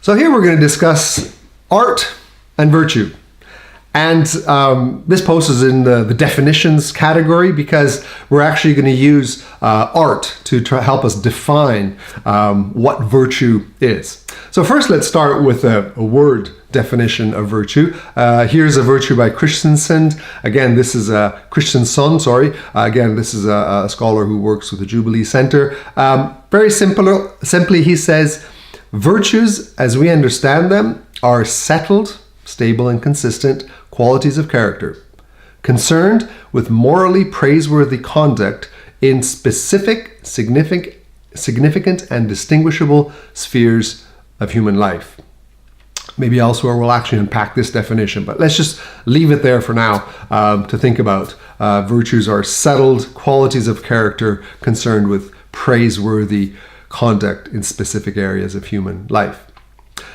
So here we're going to discuss art and virtue. And this post is in the definitions category because we're actually going to use art to help us define what virtue is. So first, let's start with a word definition of virtue. Here's a virtue by Christensen. Again, this is Christensen, sorry. Again, this is a scholar who works with the Jubilee Center. Very simply, he says, virtues, as we understand them, are settled, stable, and consistent qualities of character, concerned with morally praiseworthy conduct in specific, significant, and distinguishable spheres of human life. Maybe elsewhere we'll actually unpack this definition, but let's just leave it there for now to think about. Virtues are settled qualities of character concerned with praiseworthy conduct in specific areas of human life.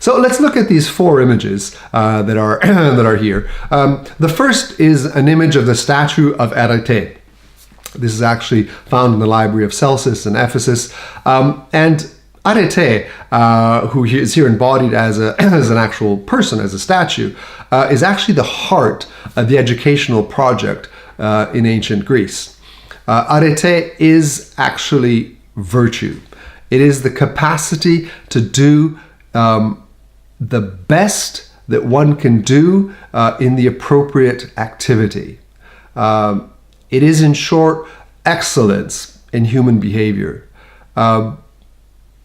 So let's look at these four images that are here. The first is an image of the statue of Arete. This is actually found in the library of Celsus in Ephesus. And Arete, who is here embodied as an actual person, as a statue, is actually the heart of the educational project in ancient Greece. Arete is actually virtue. It is the capacity to do the best that one can do in the appropriate activity. It is, in short, excellence in human behavior.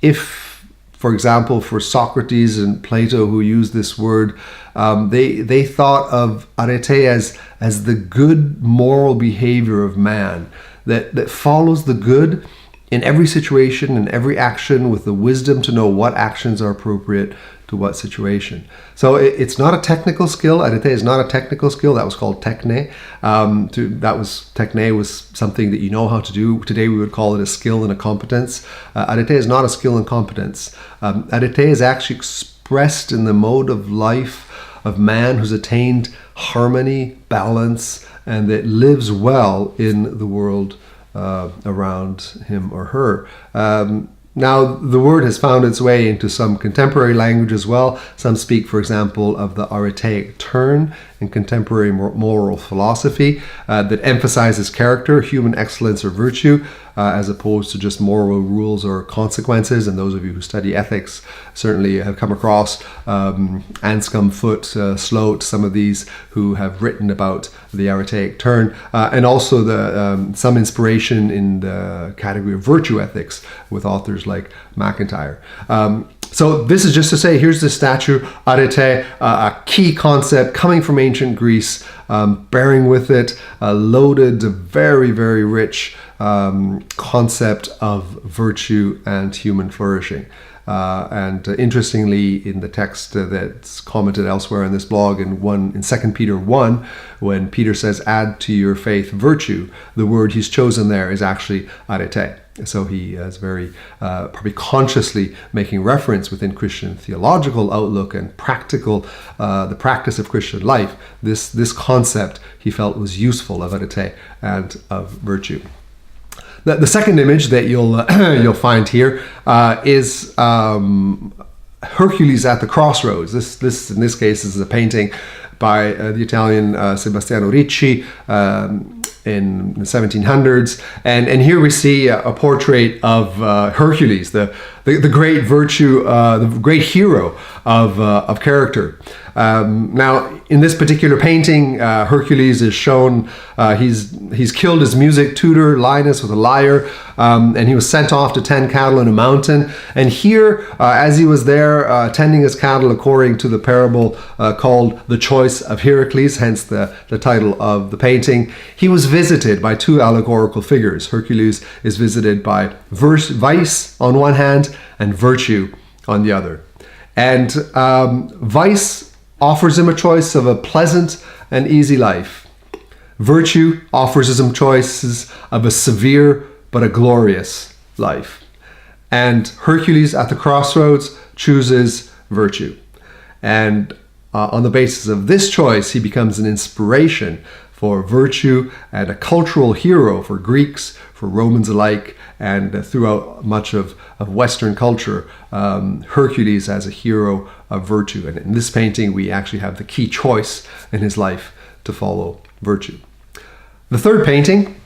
If, for example, for Socrates and Plato, who used this word, they thought of arete as the good moral behavior of man that follows the good in every situation and every action with the wisdom to know what actions are appropriate to what situation. So it's not a technical skill. Arete is not a technical skill. That was called techne. Techne was something that you know how to do. Today we would call it a skill and a competence. Arete is not a skill and competence. Arete is actually expressed in the mode of life of man who's attained harmony, balance, and that lives well in the world around him or her. Now, the word has found its way into some contemporary language as well. Some speak, for example, of the aretaic turn in contemporary moral philosophy that emphasizes character, human excellence, or virtue, as opposed to just moral rules or consequences. And those of you who study ethics certainly have come across Anscombe, Foote, Sloat, some of these who have written about the aretaic turn, and also some inspiration in the category of virtue ethics with authors like MacIntyre. So this is just to say, here's the statue, arete, a key concept coming from ancient Greece, bearing with it a loaded, very, very rich concept of virtue and human flourishing. And interestingly, in the text that's commented elsewhere in this blog, in 2 Peter 1, when Peter says, add to your faith virtue, the word he's chosen there is actually arete. So he is very probably consciously making reference within Christian theological outlook and the practice of Christian life. This concept he felt was useful of arete and of virtue. The second image that you'll find here is Hercules at the Crossroads. This in this case is a painting by the Italian Sebastiano Ricci in the 1700s, and here we see a portrait of Hercules, the great virtue, the great hero of character. Now, in this particular painting, Hercules is shown, he's killed his music tutor, Linus, with a lyre, and he was sent off to tend cattle in a mountain. And here, as he was there tending his cattle according to the parable called The Choice of Heracles, hence the title of the painting, he was visited by two allegorical figures. Hercules is visited by vice on one hand and virtue on the other. And vice offers him a choice of a pleasant and easy life. Virtue offers him choices of a severe but a glorious life. And Hercules at the crossroads chooses virtue. And on the basis of this choice, he becomes an inspiration for virtue and a cultural hero for Greeks, for Romans alike, and throughout much of Western culture, Hercules as a hero of virtue. And in this painting, we actually have the key choice in his life to follow virtue. The third painting,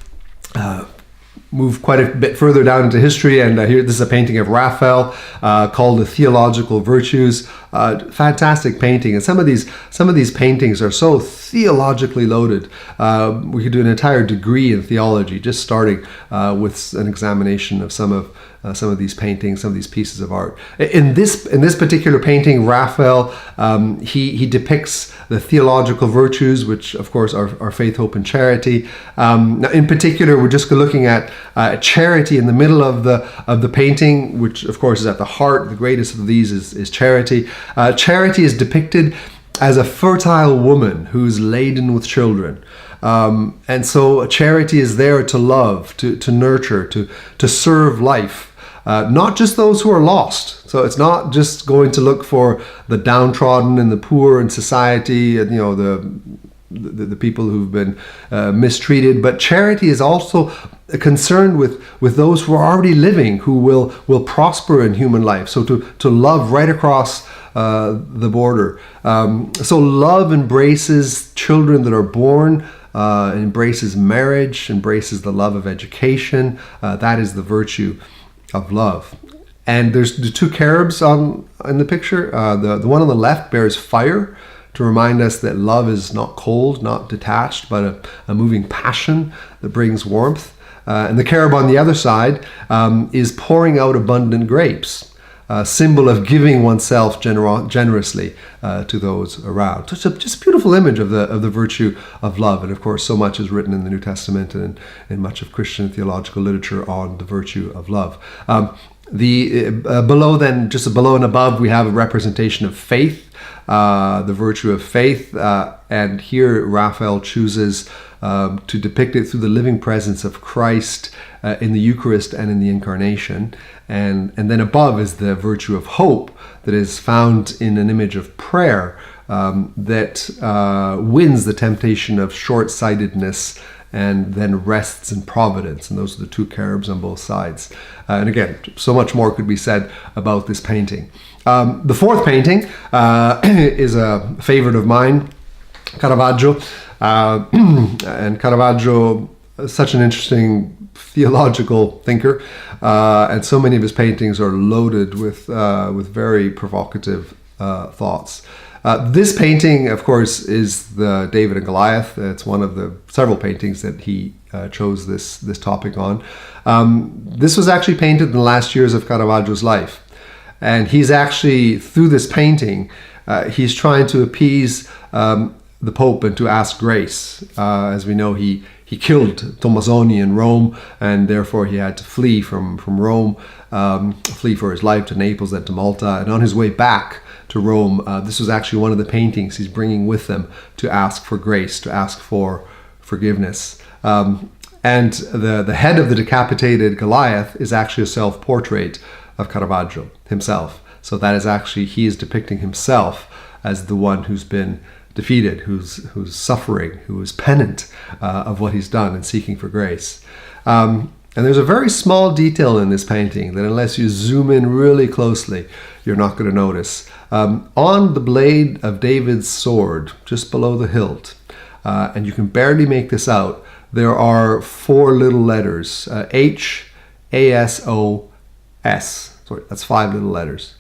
move quite a bit further down into history, and here this is a painting of Raphael called The Theological Virtues. Fantastic painting, and some of these paintings are so theologically loaded. We could do an entire degree in theology just starting with an examination of some of these paintings, some of these pieces of art. In this particular painting, Raphael, he depicts the theological virtues, which of course are faith, hope, and charity. Now, in particular, we're just looking at charity in the middle of the painting, which of course is at the heart. The greatest of these is charity. Charity is depicted as a fertile woman who's laden with children. And so charity is there to love, to nurture, to serve life. Not just those who are lost. So it's not just going to look for the downtrodden and the poor in society, and the people who've been mistreated. But charity is also concerned with those who are already living, who will prosper in human life. So to love right across the border. So love embraces children that are born. Embraces marriage, embraces the love of education. That is the virtue of love. And there's the two cherubs in the picture. The one on the left bears fire to remind us that love is not cold, not detached, but a moving passion that brings warmth. And the cherub on the other side is pouring out abundant grapes, a symbol of giving oneself generously to those around. So it's just a beautiful image of the virtue of love. And of course, so much is written in the New Testament and in much of Christian theological literature on the virtue of love. Below then, just below and above, we have a representation of faith, the virtue of faith. And here Raphael chooses to depict it through the living presence of Christ in the Eucharist and in the Incarnation. And then above is the virtue of hope that is found in an image of prayer that wins the temptation of short-sightedness and then rests in providence. And those are the two cherubs on both sides. And again, so much more could be said about this painting. The fourth painting is a favorite of mine, Caravaggio. And Caravaggio, such an interesting theological thinker, and so many of his paintings are loaded with very provocative thoughts. This painting, of course, is the David and Goliath. It's one of the several paintings that he chose this topic on. This was actually painted in the last years of Caravaggio's life. And he's actually, through this painting, he's trying to appease the Pope and to ask grace. As we know, he killed Tommasoni in Rome, and therefore he had to flee from Rome, flee for his life to Naples, then to Malta. And on his way back to Rome, this was actually one of the paintings he's bringing with him to ask for grace, to ask for forgiveness. And the head of the decapitated Goliath is actually a self-portrait of Caravaggio himself. So that is actually, he is depicting himself as the one who's been defeated, who's suffering, who is penitent of what he's done and seeking for grace. And there's a very small detail in this painting that unless you zoom in really closely, you're not going to notice. On the blade of David's sword, just below the hilt, and you can barely make this out, there are four little letters, H, A, S, O, S. Sorry, that's five little letters.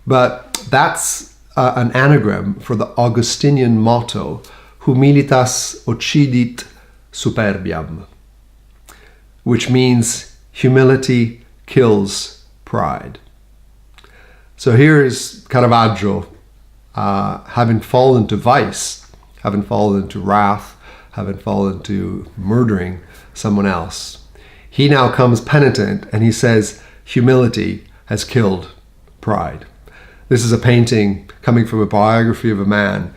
But that's an anagram for the Augustinian motto, Humilitas occidit superbiam, which means humility kills pride. So here is Caravaggio having fallen to vice, having fallen to wrath, having fallen to murdering someone else. He now comes penitent and he says, humility has killed pride. This is a painting coming from a biography of a man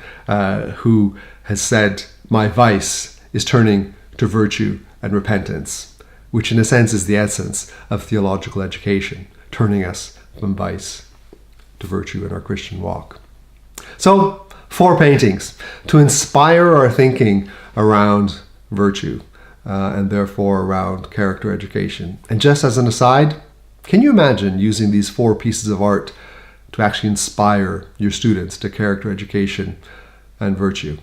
who has said, my vice is turning to virtue and repentance, which in a sense is the essence of theological education, turning us from vice to virtue in our Christian walk. So, 4 paintings to inspire our thinking around virtue and therefore around character education. And just as an aside, can you imagine using these 4 pieces of art to actually inspire your students to character education and virtue?